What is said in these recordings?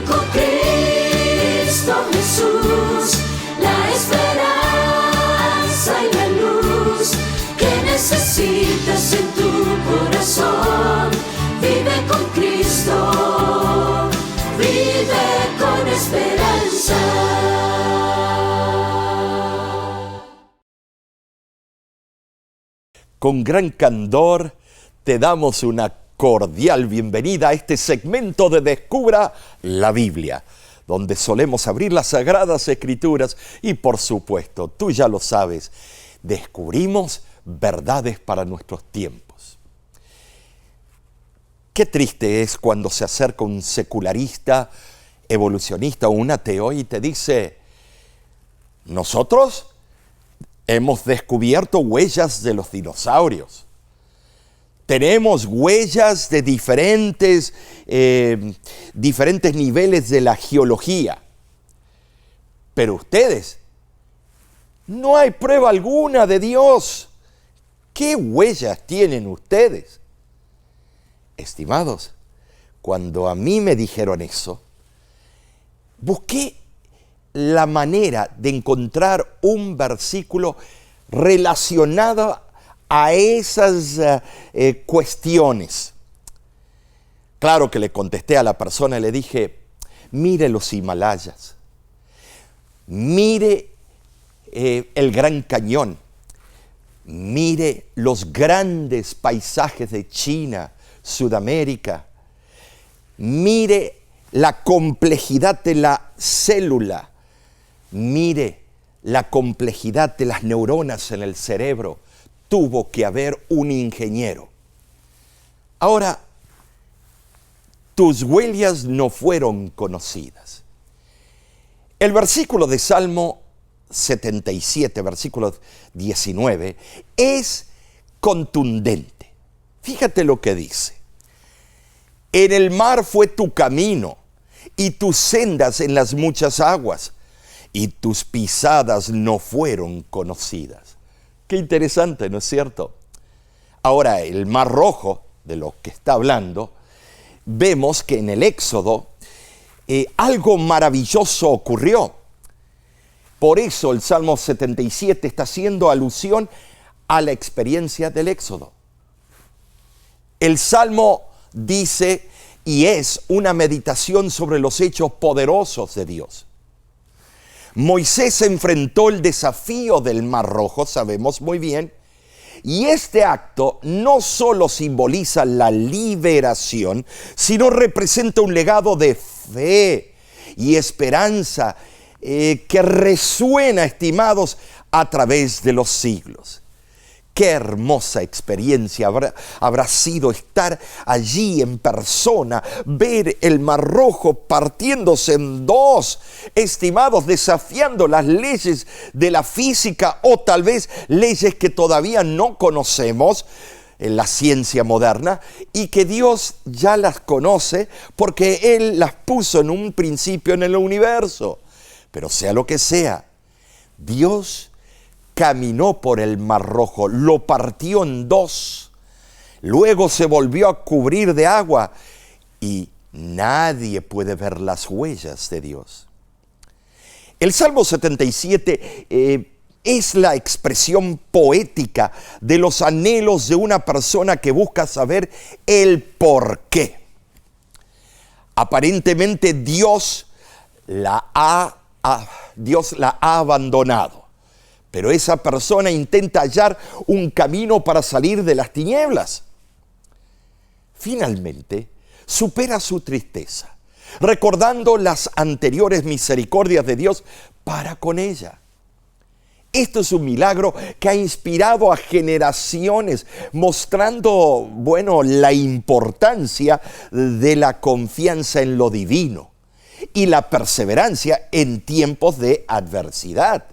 con Cristo Jesús, la esperanza y la luz que necesitas en tu corazón. Vive con Cristo, vive con esperanza. Con gran candor te damos una cordial bienvenida a este segmento de Descubra la Biblia, donde solemos abrir las Sagradas Escrituras y, por supuesto, tú ya lo sabes, descubrimos verdades para nuestros tiempos. Qué triste es cuando se acerca un secularista, evolucionista o un ateo y te dice: nosotros hemos descubierto huellas de los dinosaurios. Tenemos huellas de diferentes niveles de la geología. Pero ustedes, no hay prueba alguna de Dios. ¿Qué huellas tienen ustedes? Estimados, cuando a mí me dijeron eso, busqué la manera de encontrar un versículo relacionado a esas cuestiones. Claro que le contesté a la persona y le dije: mire los Himalayas, mire el Gran Cañón, mire los grandes paisajes de China, Sudamérica, mire la complejidad de la célula, mire la complejidad de las neuronas en el cerebro. Tuvo que haber un ingeniero. Ahora, tus huellas no fueron conocidas. El versículo de Salmo 77, versículo 19, es contundente. Fíjate lo que dice: en el mar fue tu camino, y tus sendas en las muchas aguas, y tus pisadas no fueron conocidas. Qué interesante, ¿no es cierto? Ahora, el Mar Rojo, de lo que está hablando, vemos que en el Éxodo algo maravilloso ocurrió. Por eso el Salmo 77 está haciendo alusión a la experiencia del Éxodo. El Salmo dice y es una meditación sobre los hechos poderosos de Dios. Moisés enfrentó el desafío del Mar Rojo, sabemos muy bien, y este acto no solo simboliza la liberación, sino representa un legado de fe y esperanza que resuena, estimados, a través de los siglos. Qué hermosa experiencia habrá sido estar allí en persona, ver el Mar Rojo partiéndose en dos, estimados, desafiando las leyes de la física o tal vez leyes que todavía no conocemos en la ciencia moderna y que Dios ya las conoce porque Él las puso en un principio en el universo. Pero sea lo que sea, Dios caminó por el Mar Rojo, lo partió en dos, luego se volvió a cubrir de agua y nadie puede ver las huellas de Dios. El Salmo 77 es la expresión poética de los anhelos de una persona que busca saber el por qué. Aparentemente Dios la ha abandonado. Pero esa persona intenta hallar un camino para salir de las tinieblas. Finalmente, supera su tristeza, recordando las anteriores misericordias de Dios para con ella. Esto es un milagro que ha inspirado a generaciones, mostrando, la importancia de la confianza en lo divino y la perseverancia en tiempos de adversidad.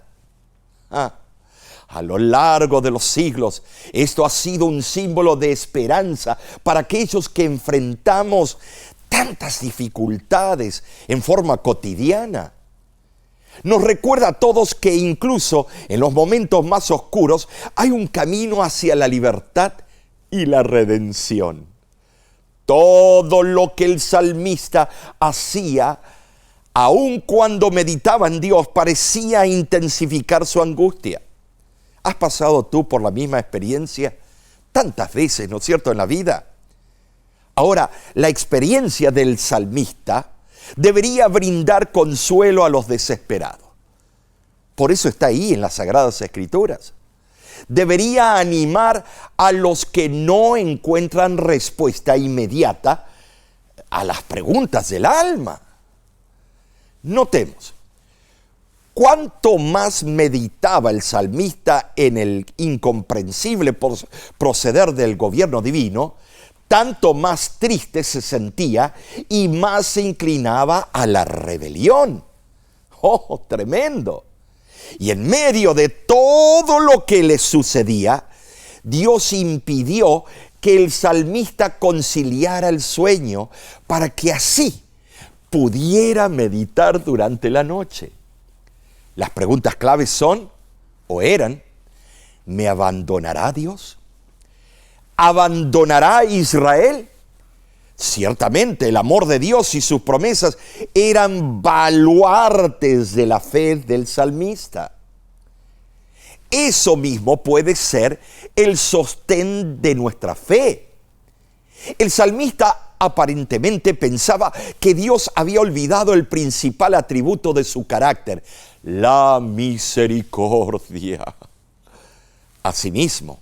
A lo largo de los siglos, esto ha sido un símbolo de esperanza para aquellos que enfrentamos tantas dificultades en forma cotidiana. Nos recuerda a todos que incluso en los momentos más oscuros hay un camino hacia la libertad y la redención. todo lo que el salmista hacía, aun cuando meditaba en Dios, parecía intensificar su angustia. ¿Has pasado tú por la misma experiencia tantas veces, no es cierto, en la vida? Ahora, la experiencia del salmista debería brindar consuelo a los desesperados. Por eso está ahí en las Sagradas Escrituras. Debería animar a los que no encuentran respuesta inmediata a las preguntas del alma. Notemos, cuanto más meditaba el salmista en el incomprensible proceder del gobierno divino, tanto más triste se sentía y más se inclinaba a la rebelión. ¡Oh, tremendo! Y en medio de todo lo que le sucedía, Dios impidió que el salmista conciliara el sueño para que así pudiera meditar durante la noche. Las preguntas claves son, o eran, ¿me abandonará Dios? ¿Abandonará Israel? Ciertamente el amor de Dios y sus promesas eran baluartes de la fe del salmista. Eso mismo puede ser el sostén de nuestra fe. El salmista aparentemente pensaba que Dios había olvidado el principal atributo de su carácter, la misericordia. Asimismo,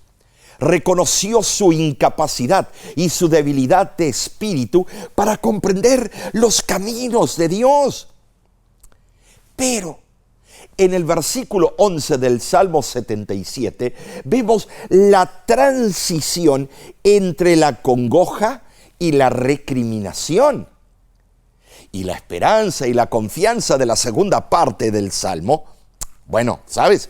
reconoció su incapacidad y su debilidad de espíritu para comprender los caminos de Dios. Pero en el versículo 11 del Salmo 77 vemos la transición entre la congoja y la recriminación. Y la esperanza y la confianza de la segunda parte del Salmo, bueno, ¿sabes?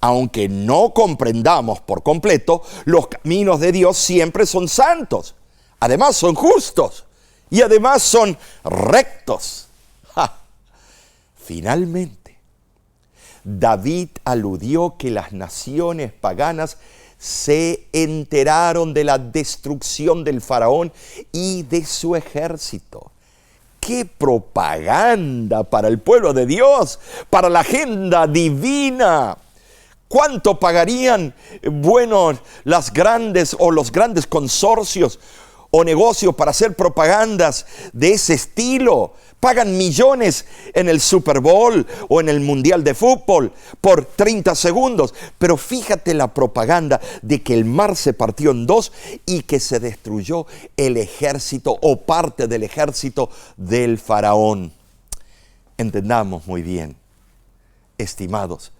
Aunque no comprendamos por completo, los caminos de Dios siempre son santos. Además son justos. Y además son rectos. ¡Ja! Finalmente, David aludió que las naciones paganas se enteraron de la destrucción del faraón y de su ejército. ¡Qué propaganda para el pueblo de Dios! Para la agenda divina. ¿Cuánto pagarían, los grandes consorcios o negocios para hacer propagandas de ese estilo? Pagan millones en el Super Bowl o en el Mundial de Fútbol por 30 segundos. Pero fíjate la propaganda de que el mar se partió en dos y que se destruyó el ejército o parte del ejército del faraón. Entendamos muy bien, estimados.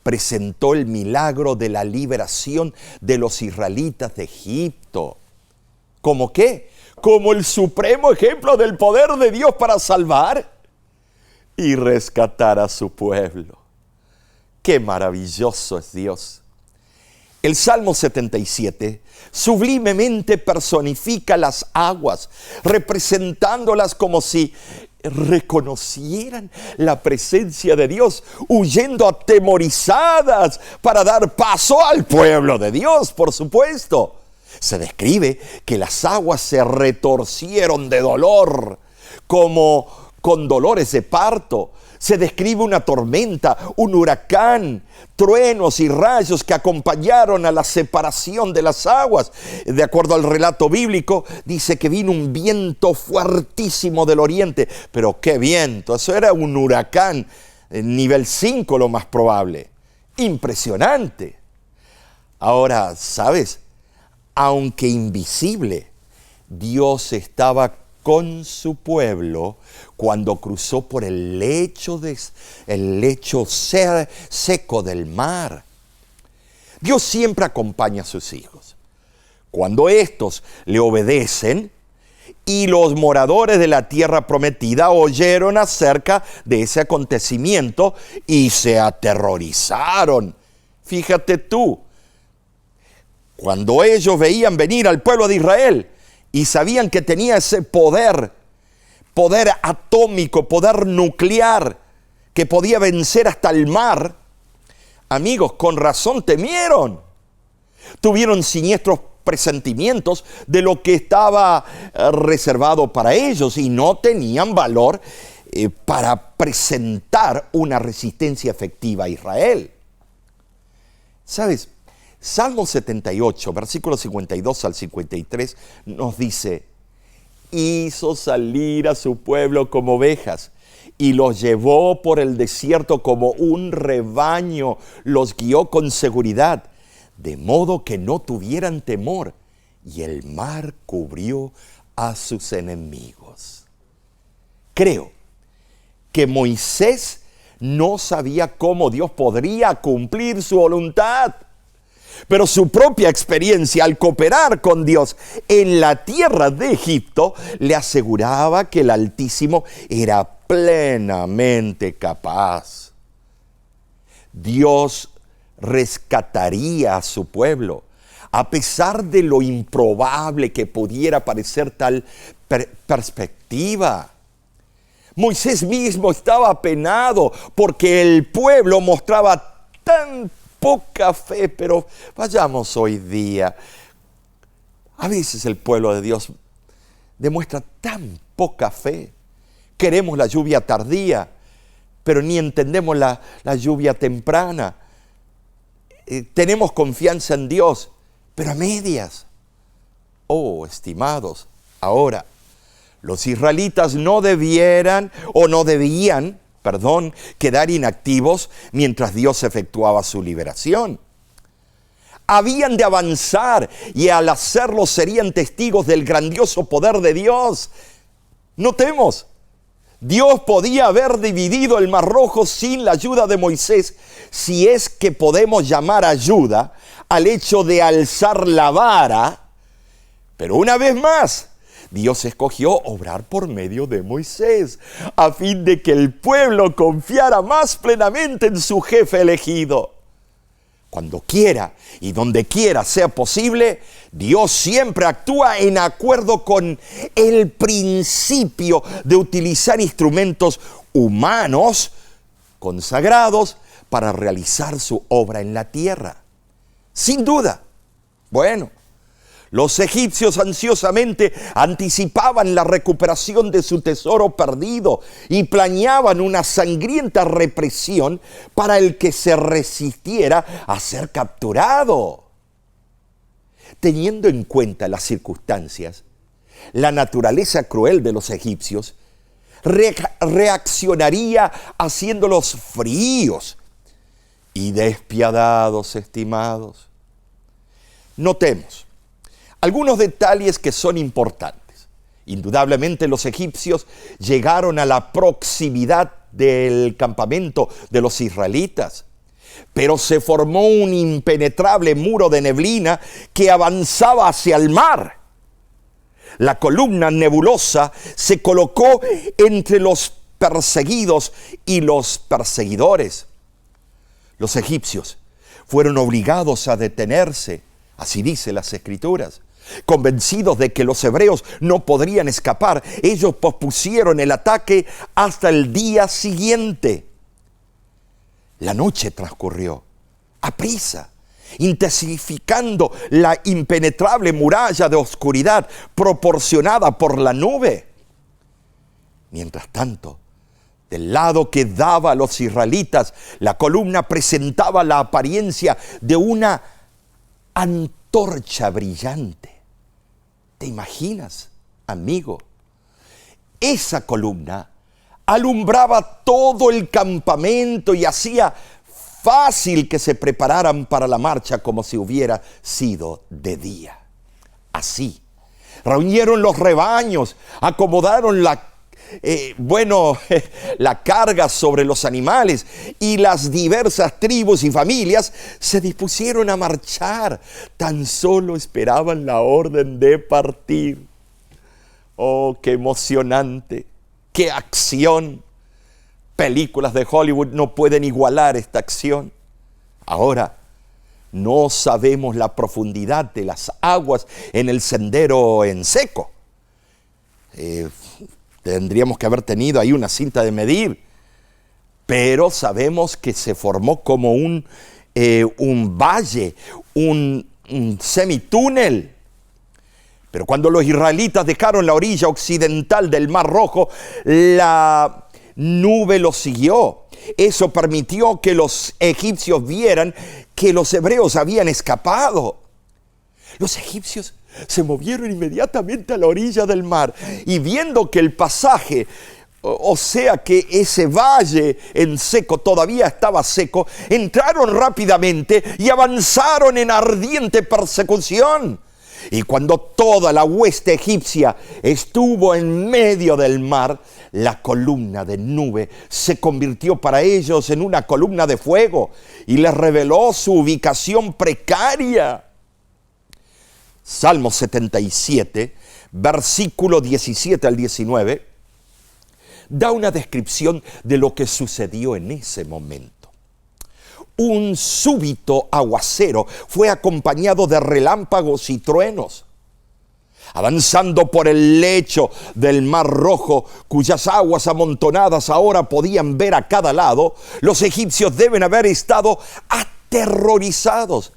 Presentó el milagro de la liberación de los israelitas de Egipto. ¿Cómo qué? Como el supremo ejemplo del poder de Dios para salvar y rescatar a su pueblo. ¡Qué maravilloso es Dios! El Salmo 77 sublimemente personifica las aguas, representándolas como si reconocieran la presencia de Dios, huyendo atemorizadas para dar paso al pueblo de Dios, por supuesto. Se describe que las aguas se retorcieron de dolor, como con dolores de parto. Se describe una tormenta, un huracán, truenos y rayos que acompañaron a la separación de las aguas. De acuerdo al relato bíblico, dice que vino un viento fuertísimo del oriente. Pero qué viento, eso era un huracán, nivel 5 lo más probable. Impresionante. Ahora, ¿sabes? Aunque invisible, Dios estaba con su pueblo cuando cruzó por el lecho seco del mar. Dios siempre acompaña a sus hijos. Cuando estos le obedecen y los moradores de la tierra prometida oyeron acerca de ese acontecimiento y se aterrorizaron. Fíjate tú, cuando ellos veían venir al pueblo de Israel y sabían que tenía ese poder atómico, poder nuclear, que podía vencer hasta el mar, amigos, con razón temieron. Tuvieron siniestros presentimientos de lo que estaba reservado para ellos y no tenían valor para presentar una resistencia efectiva a Israel. ¿Sabes? Salmo 78, versículos 52 al 53, nos dice: hizo salir a su pueblo como ovejas y los llevó por el desierto como un rebaño, los guió con seguridad, de modo que no tuvieran temor, y el mar cubrió a sus enemigos. Creo que Moisés no sabía cómo Dios podría cumplir su voluntad, pero su propia experiencia al cooperar con Dios en la tierra de Egipto le aseguraba que el Altísimo era plenamente capaz. Dios rescataría a su pueblo, a pesar de lo improbable que pudiera parecer tal perspectiva. Moisés mismo estaba apenado porque el pueblo mostraba tan poca fe, pero vayamos hoy día. A veces el pueblo de Dios demuestra tan poca fe. Queremos la lluvia tardía, pero ni entendemos la lluvia temprana. Tenemos confianza en Dios, pero a medias. Oh, estimados, ahora, los israelitas no debían quedar inactivos mientras Dios efectuaba su liberación. Habían de avanzar y al hacerlo serían testigos del grandioso poder de Dios. Notemos, Dios podía haber dividido el Mar Rojo sin la ayuda de Moisés, si es que podemos llamar ayuda al hecho de alzar la vara, pero una vez más, Dios escogió obrar por medio de Moisés, a fin de que el pueblo confiara más plenamente en su jefe elegido. Cuando quiera y donde quiera sea posible, Dios siempre actúa en acuerdo con el principio de utilizar instrumentos humanos consagrados para realizar su obra en la tierra. Sin duda. Bueno, los egipcios ansiosamente anticipaban la recuperación de su tesoro perdido y planeaban una sangrienta represión para el que se resistiera a ser capturado. Teniendo en cuenta las circunstancias, la naturaleza cruel de los egipcios reaccionaría haciéndolos fríos y despiadados, estimados. Notemos algunos detalles que son importantes. Indudablemente los egipcios llegaron a la proximidad del campamento de los israelitas, pero se formó un impenetrable muro de neblina que avanzaba hacia el mar. La columna nebulosa se colocó entre los perseguidos y los perseguidores. Los egipcios fueron obligados a detenerse, así dice las Escrituras. Convencidos de que los hebreos no podrían escapar, ellos pospusieron el ataque hasta el día siguiente. La noche transcurrió aprisa, intensificando la impenetrable muralla de oscuridad proporcionada por la nube. Mientras tanto, del lado que daba a los israelitas, la columna presentaba la apariencia de una antorcha brillante. ¿Te imaginas, amigo? Esa columna alumbraba todo el campamento y hacía fácil que se prepararan para la marcha como si hubiera sido de día. Así, reunieron los rebaños, acomodaron la carga sobre los animales y las diversas tribus y familias se dispusieron a marchar. Tan solo esperaban la orden de partir. Oh, qué emocionante, qué acción. Películas de Hollywood no pueden igualar esta acción. Ahora, no sabemos la profundidad de las aguas en el sendero en seco. Tendríamos que haber tenido ahí una cinta de medir, pero sabemos que se formó como un valle, un semitúnel. Pero cuando los israelitas dejaron la orilla occidental del Mar Rojo, la nube los siguió. Eso permitió que los egipcios vieran que los hebreos habían escapado. Los egipcios se movieron inmediatamente a la orilla del mar y viendo que el pasaje, o sea que ese valle en seco todavía estaba seco, entraron rápidamente y avanzaron en ardiente persecución. Y cuando toda la hueste egipcia estuvo en medio del mar, la columna de nube se convirtió para ellos en una columna de fuego y les reveló su ubicación precaria. Salmo 77, versículo 17 al 19, da una descripción de lo que sucedió en ese momento. Un súbito aguacero fue acompañado de relámpagos y truenos. Avanzando por el lecho del Mar Rojo, cuyas aguas amontonadas ahora podían ver a cada lado, los egipcios deben haber estado aterrorizados.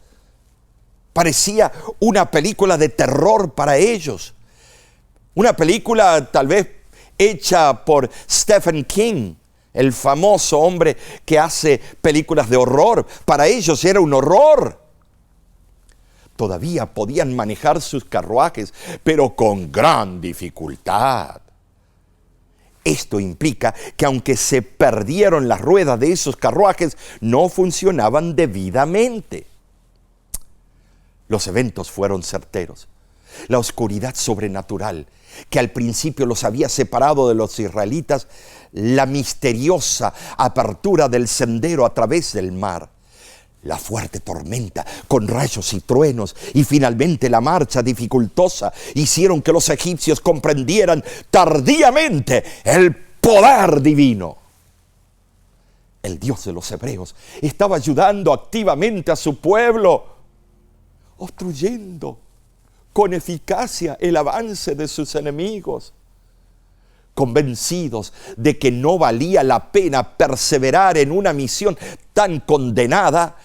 Parecía una película de terror para ellos. Una película tal vez hecha por Stephen King, el famoso hombre que hace películas de horror. Para ellos era un horror. Todavía podían manejar sus carruajes, pero con gran dificultad. Esto implica que aunque se perdieron las ruedas de esos carruajes, no funcionaban debidamente. Los eventos fueron certeros. La oscuridad sobrenatural que al principio los había separado de los israelitas, la misteriosa apertura del sendero a través del mar, la fuerte tormenta con rayos y truenos y finalmente la marcha dificultosa hicieron que los egipcios comprendieran tardíamente el poder divino. El Dios de los hebreos estaba ayudando activamente a su pueblo, obstruyendo con eficacia el avance de sus enemigos. Convencidos de que no valía la pena perseverar en una misión tan condenada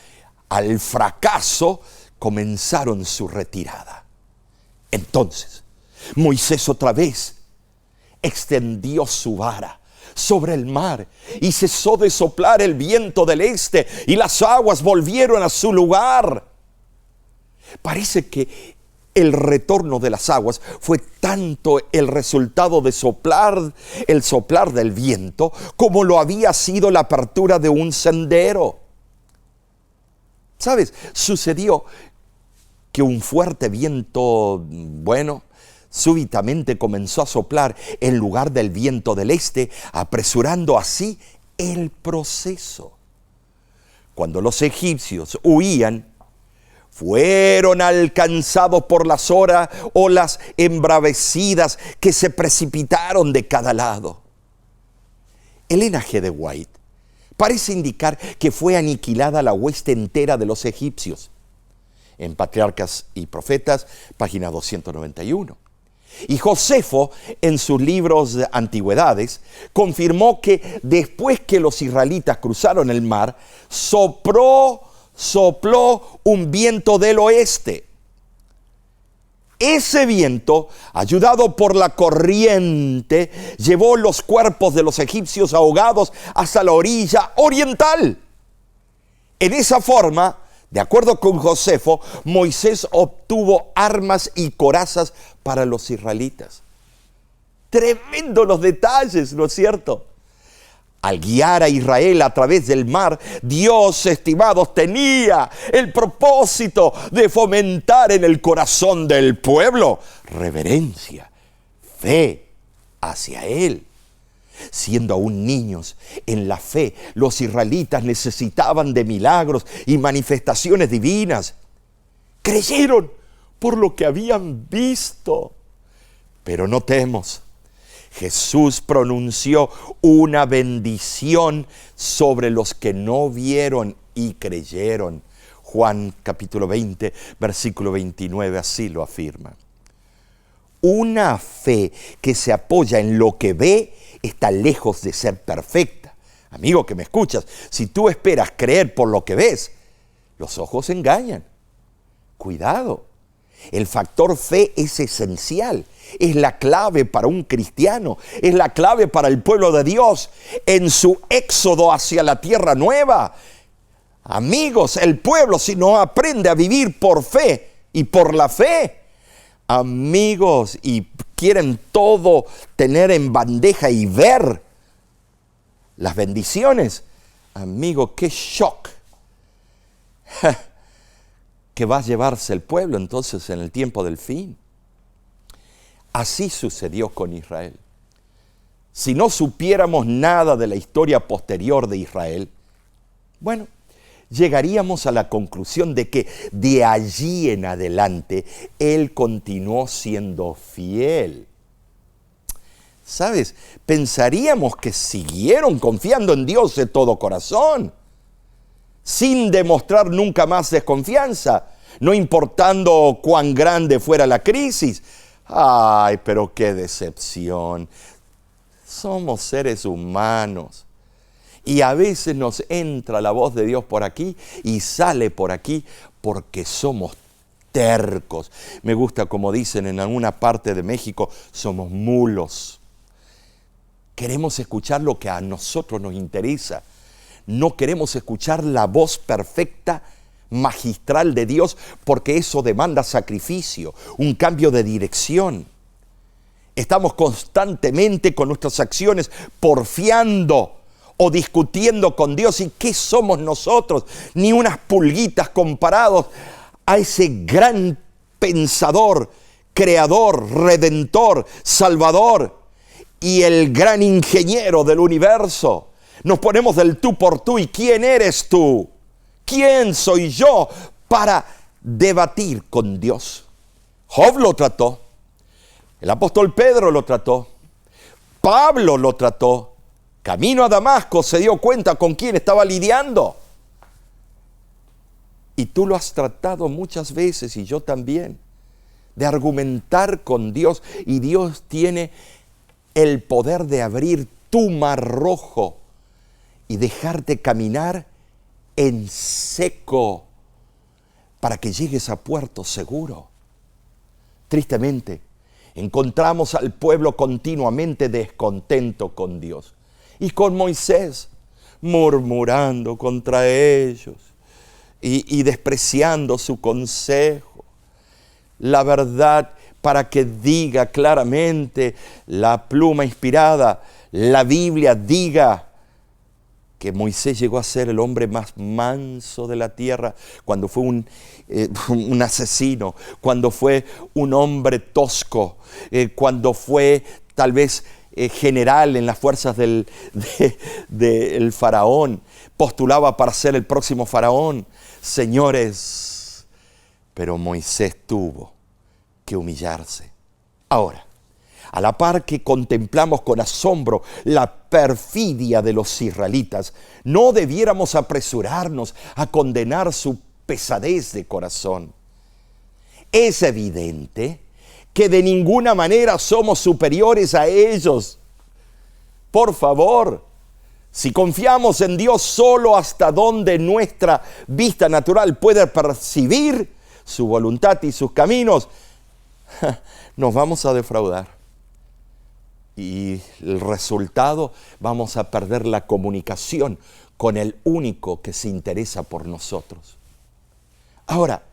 al fracaso, comenzaron su retirada. Entonces, Moisés otra vez extendió su vara sobre el mar y cesó de soplar el viento del este y las aguas volvieron a su lugar. Parece que el retorno de las aguas fue tanto el resultado de el soplar del viento, como lo había sido la apertura de un sendero. ¿Sabes? Sucedió que un fuerte viento, súbitamente comenzó a soplar en lugar del viento del este, apresurando así el proceso. Cuando los egipcios huían, fueron alcanzados por las olas embravecidas que se precipitaron de cada lado. Elena G. de White parece indicar que fue aniquilada la hueste entera de los egipcios. En Patriarcas y Profetas, página 291. Y Josefo, en sus libros de Antigüedades, confirmó que después que los israelitas cruzaron el mar, sopló un viento del oeste. Ese viento, ayudado por la corriente, llevó los cuerpos de los egipcios ahogados hasta la orilla oriental. En esa forma, de acuerdo con Josefo, Moisés obtuvo armas y corazas para los israelitas. Tremendos los detalles, ¿no es cierto? Al guiar a Israel a través del mar, Dios, estimados, tenía el propósito de fomentar en el corazón del pueblo reverencia, fe hacia Él. Siendo aún niños en la fe, los israelitas necesitaban de milagros y manifestaciones divinas. Creyeron por lo que habían visto. Pero notemos, Jesús pronunció una bendición sobre los que no vieron y creyeron. Juan capítulo 20, versículo 29, así lo afirma. Una fe que se apoya en lo que ve está lejos de ser perfecta. Amigo que me escuchas, si tú esperas creer por lo que ves, los ojos engañan. Cuidado. El factor fe es esencial, es la clave para un cristiano, es la clave para el pueblo de Dios en su éxodo hacia la tierra nueva. Amigos, el pueblo si no aprende a vivir por fe y por la fe, amigos, y quieren todo tener en bandeja y ver las bendiciones, amigo, qué shock que va a llevarse el pueblo entonces en el tiempo del fin. Así sucedió con Israel. Si no supiéramos nada de la historia posterior de Israel, bueno, llegaríamos a la conclusión de que de allí en adelante Él continuó siendo fiel. ¿Sabes? Pensaríamos que siguieron confiando en Dios de todo corazón, sin demostrar nunca más desconfianza, no importando cuán grande fuera la crisis. ¡Ay, pero qué decepción! Somos seres humanos y a veces nos entra la voz de Dios por aquí y sale por aquí porque somos tercos. Me gusta como dicen en alguna parte de México, somos mulos. Queremos escuchar lo que a nosotros nos interesa. No queremos escuchar la voz perfecta, magistral de Dios, porque eso demanda sacrificio, un cambio de dirección. Estamos constantemente con nuestras acciones porfiando o discutiendo con Dios. ¿Y qué somos nosotros? Ni unas pulguitas comparados a ese gran pensador, creador, redentor, salvador y el gran ingeniero del universo. Nos ponemos del tú por tú. ¿Y quién eres tú? ¿Quién soy yo para debatir con Dios? Job lo trató. El apóstol Pedro lo trató. Pablo lo trató. Camino a Damasco se dio cuenta con quién estaba lidiando. Y tú lo has tratado muchas veces y yo también. De argumentar con Dios. Y Dios tiene el poder de abrir tu mar rojo y dejarte caminar en seco para que llegues a puerto seguro. Tristemente, encontramos al pueblo continuamente descontento con Dios y con Moisés, murmurando contra ellos y despreciando su consejo. La verdad, para que diga claramente la pluma inspirada, la Biblia diga que Moisés llegó a ser el hombre más manso de la tierra cuando fue un asesino, cuando fue un hombre tosco, cuando fue tal vez general en las fuerzas del faraón, postulaba para ser el próximo faraón. Señores, pero Moisés tuvo que humillarse. Ahora, a la par que contemplamos con asombro la perfidia de los israelitas, no debiéramos apresurarnos a condenar su pesadez de corazón. Es evidente que de ninguna manera somos superiores a ellos. Por favor, si confiamos en Dios solo hasta donde nuestra vista natural puede percibir su voluntad y sus caminos, nos vamos a defraudar. Y el resultado, vamos a perder la comunicación con el único que se interesa por nosotros. Ahora,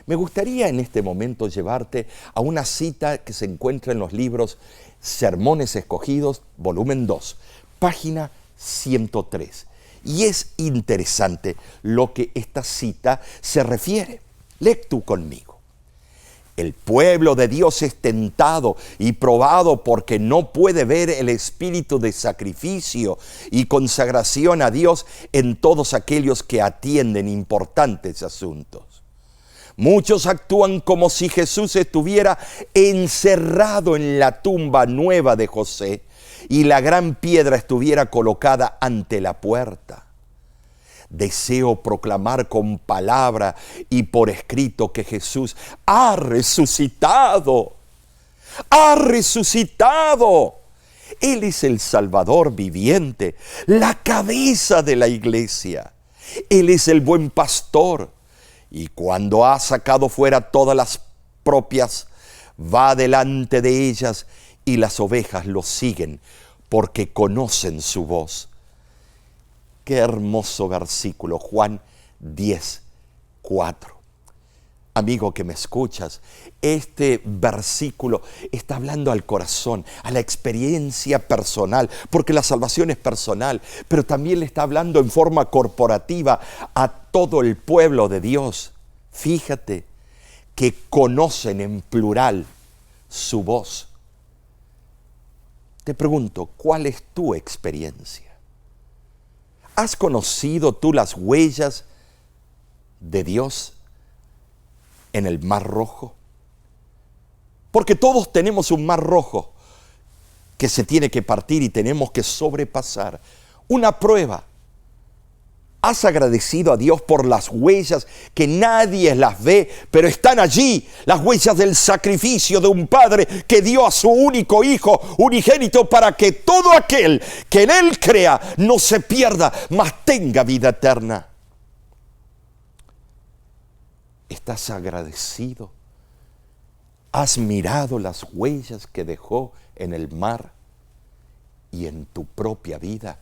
me gustaría en este momento llevarte a una cita que se encuentra en los libros Sermones Escogidos, volumen 2, página 103. Y es interesante lo que esta cita se refiere. Lee tú conmigo. El pueblo de Dios es tentado y probado porque no puede ver el espíritu de sacrificio y consagración a Dios en todos aquellos que atienden importantes asuntos. Muchos actúan como si Jesús estuviera encerrado en la tumba nueva de José y la gran piedra estuviera colocada ante la puerta. Deseo proclamar con palabra y por escrito que Jesús ha resucitado. ¡Ha resucitado! Él es el Salvador viviente, la cabeza de la iglesia. Él es el buen pastor. Y cuando ha sacado fuera todas las propias, va delante de ellas y las ovejas lo siguen porque conocen su voz. Qué hermoso versículo, Juan 10:4. Amigo que me escuchas, este versículo está hablando al corazón, a la experiencia personal, porque la salvación es personal, pero también le está hablando en forma corporativa a todo el pueblo de Dios. Fíjate que conocen en plural su voz. Te pregunto, ¿cuál es tu experiencia? ¿Has conocido tú las huellas de Dios en el Mar Rojo? Porque todos tenemos un Mar Rojo que se tiene que partir y tenemos que sobrepasar. Una prueba. ¿Has agradecido a Dios por las huellas que nadie las ve, pero están allí? Las huellas del sacrificio de un padre que dio a su único hijo unigénito para que todo aquel que en él crea no se pierda, mas tenga vida eterna. ¿Estás agradecido? ¿Has mirado las huellas que dejó en el mar y en tu propia vida?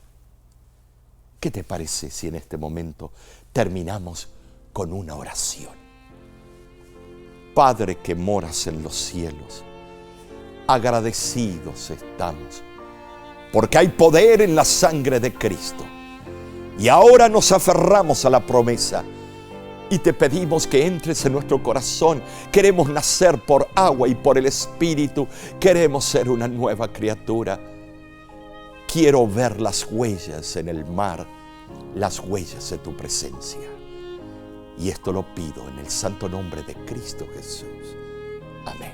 ¿Qué te parece si en este momento terminamos con una oración? Padre que moras en los cielos, agradecidos estamos, porque hay poder en la sangre de Cristo. Y ahora nos aferramos a la promesa y te pedimos que entres en nuestro corazón. Queremos nacer por agua y por el Espíritu. Queremos ser una nueva criatura. Quiero ver las huellas en el mar, las huellas de tu presencia. Y esto lo pido en el santo nombre de Cristo Jesús. Amén.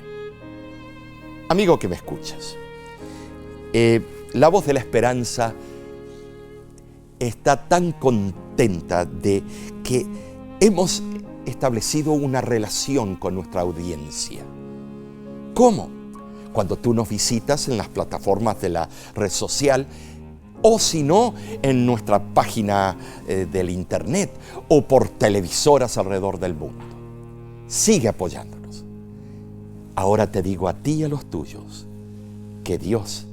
Amigo que me escuchas, la voz de la esperanza está tan contenta de que hemos establecido una relación con nuestra audiencia. ¿Cómo? Cuando tú nos visitas en las plataformas de la red social, o si no, en nuestra página del internet o por televisoras alrededor del mundo. Sigue apoyándonos. Ahora te digo a ti y a los tuyos, que Dios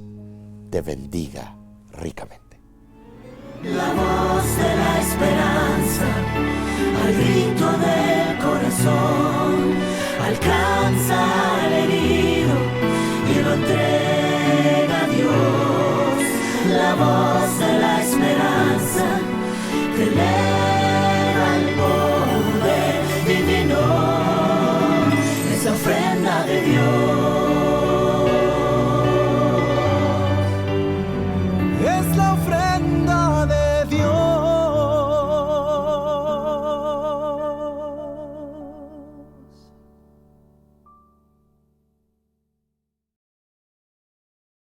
te bendiga ricamente. La voz de la esperanza, al grito del corazón, al canto